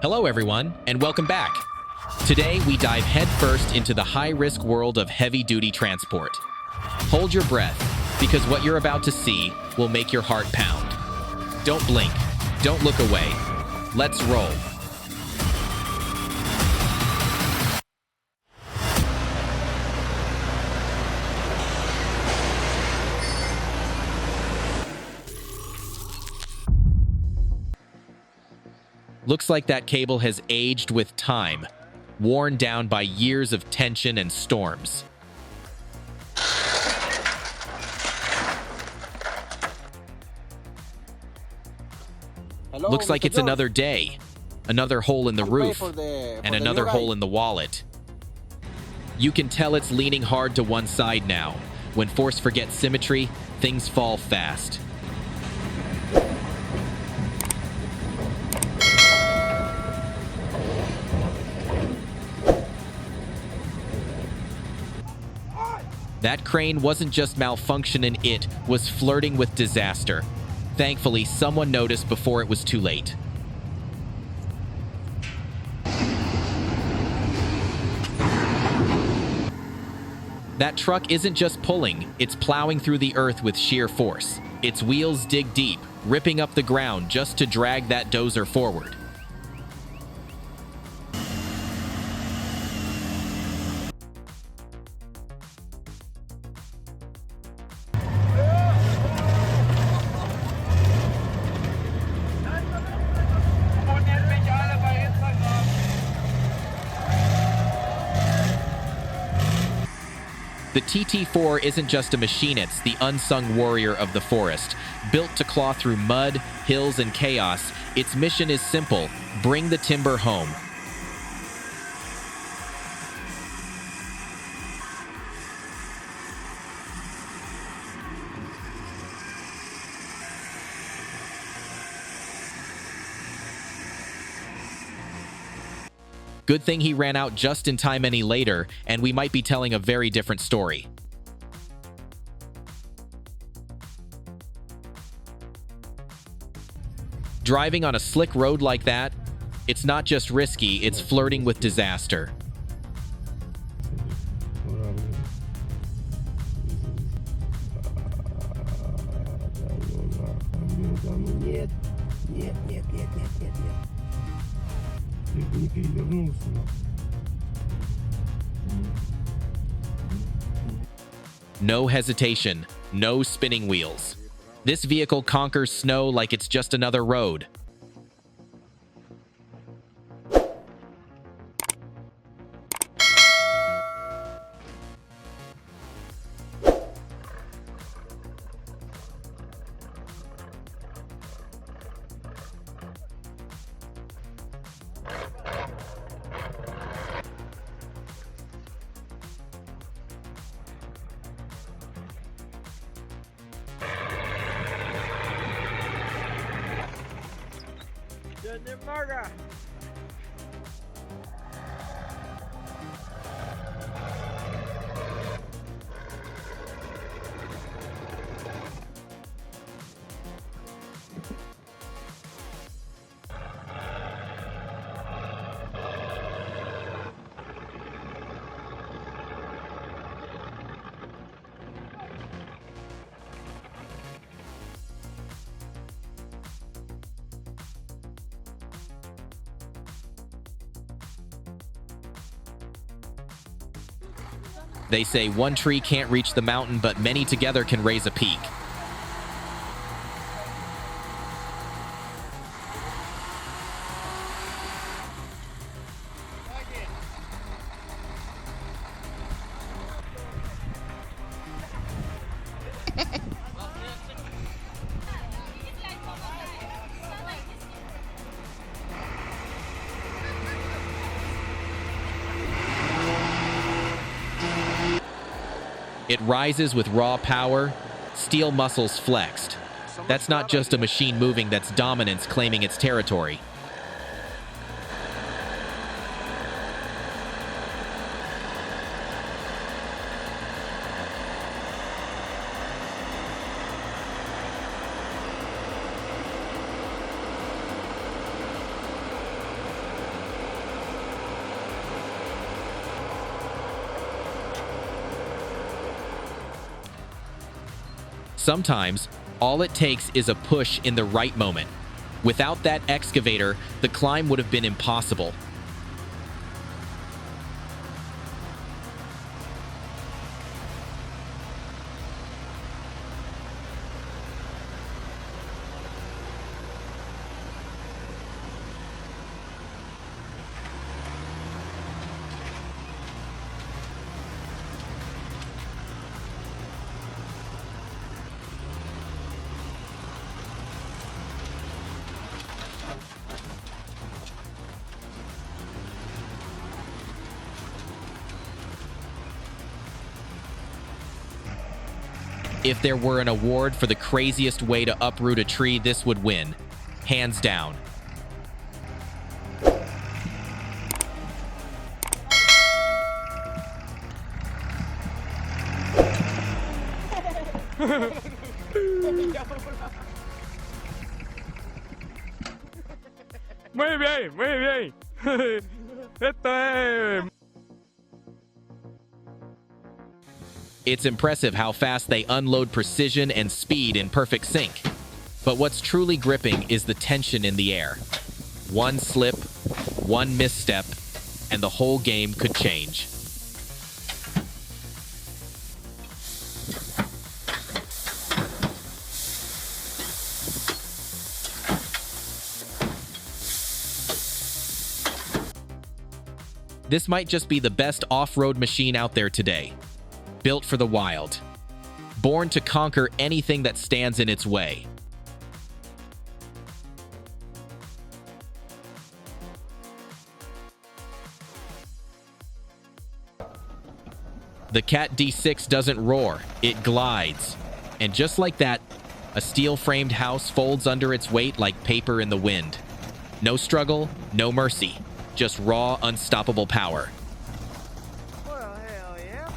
Hello everyone, and welcome back. Today we dive headfirst into the high-risk world of heavy-duty transport. Hold your breath, because what you're about to see will make your heart pound. Don't blink, don't look away. Let's roll. Looks like that cable has aged with time, worn down by years of tension and storms. Looks like it's another day, another hole in the roof, and another hole in the wallet. You can tell it's leaning hard to one side now. When force forgets symmetry, things fall fast. That crane wasn't just malfunctioning, it was flirting with disaster. Thankfully, someone noticed before it was too late. That truck isn't just pulling, it's plowing through the earth with sheer force. Its wheels dig deep, ripping up the ground just to drag that dozer forward. The TT4 isn't just a machine, it's the unsung warrior of the forest. Built to claw through mud, hills, and chaos, its mission is simple: bring the timber home. Good thing he ran out just in time any later, and we might be telling a very different story. Driving on a slick road like that, it's not just risky, it's flirting with disaster. No hesitation, no spinning wheels. This vehicle conquers snow like it's just another road. They say one tree can't reach the mountain, but many together can raise a peak. It rises with raw power, steel muscles flexed. That's not just a machine moving, that's dominance claiming its territory. Sometimes, all it takes is a push in the right moment. Without that excavator, the climb would have been impossible. If there were an award for the craziest way to uproot a tree, this would win. Hands down. Muy bien, muy bien. Esto es... It's impressive how fast they unload precision and speed in perfect sync. But what's truly gripping is the tension in the air. One slip, one misstep, and the whole game could change. This might just be the best off-road machine out there today. Built for the wild. Born to conquer anything that stands in its way. The Cat D6 doesn't roar, it glides. And just like that, a steel-framed house folds under its weight like paper in the wind. No struggle, no mercy. Just raw, unstoppable power. Well, hell yeah.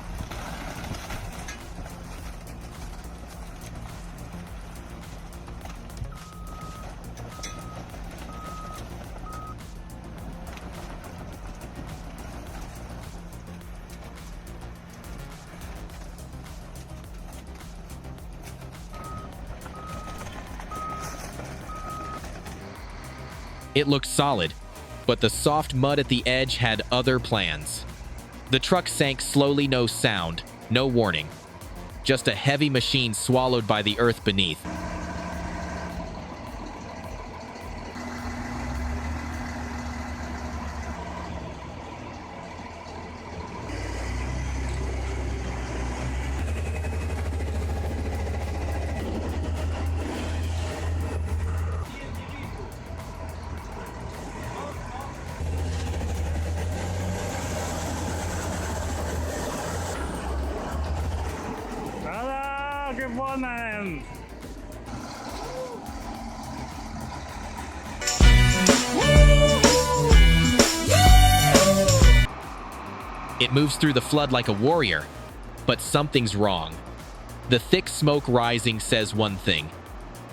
It looked solid, but the soft mud at the edge had other plans. The truck sank slowly, no sound, no warning. Just a heavy machine swallowed by the earth beneath. ¡Hala! ¡Qué ponen! It moves through the flood like a warrior, but something's wrong. The thick smoke rising says one thing.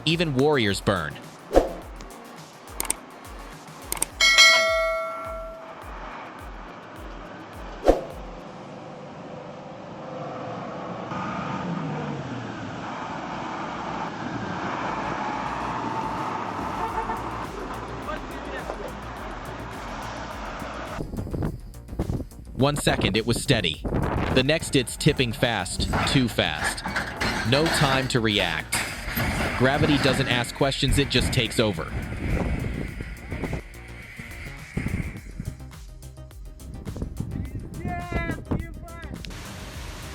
Even warriors burn. One second, it was steady. The next, it's tipping fast, too fast. No time to react. Gravity doesn't ask questions, it just takes over.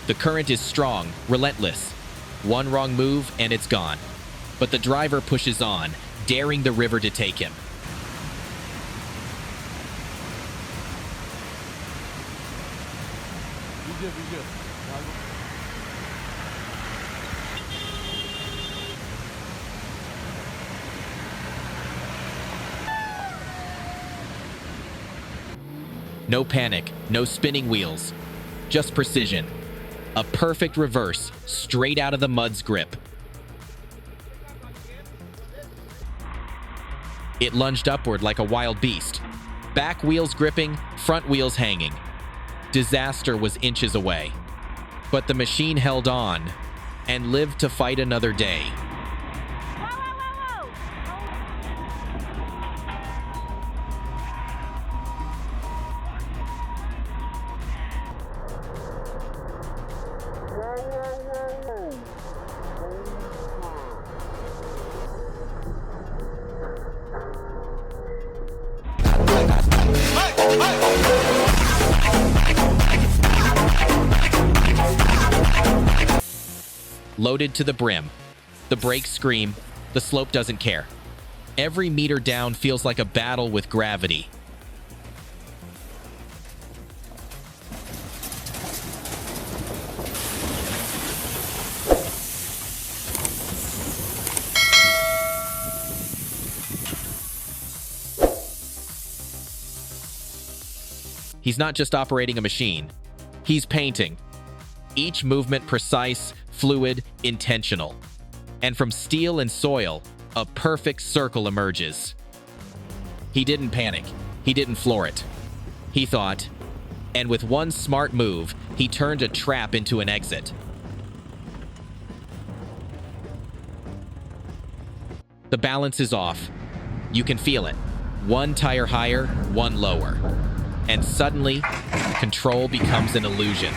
The current is strong, relentless. One wrong move, and it's gone. But the driver pushes on, daring the river to take him. No panic, no spinning wheels, just precision. A perfect reverse, straight out of the mud's grip. It lunged upward like a wild beast. Back wheels gripping, front wheels hanging. Disaster was inches away. But the machine held on. and live to fight another day. Loaded to the brim. The brakes scream. The slope doesn't care. Every meter down feels like a battle with gravity. He's not just operating a machine. He's painting. Each movement precise, fluid, intentional. And from steel and soil, a perfect circle emerges. He didn't panic. He didn't floor it. He thought, and with one smart move, he turned a trap into an exit. The balance is off. You can feel it. One tire higher, one lower. And suddenly, control becomes an illusion.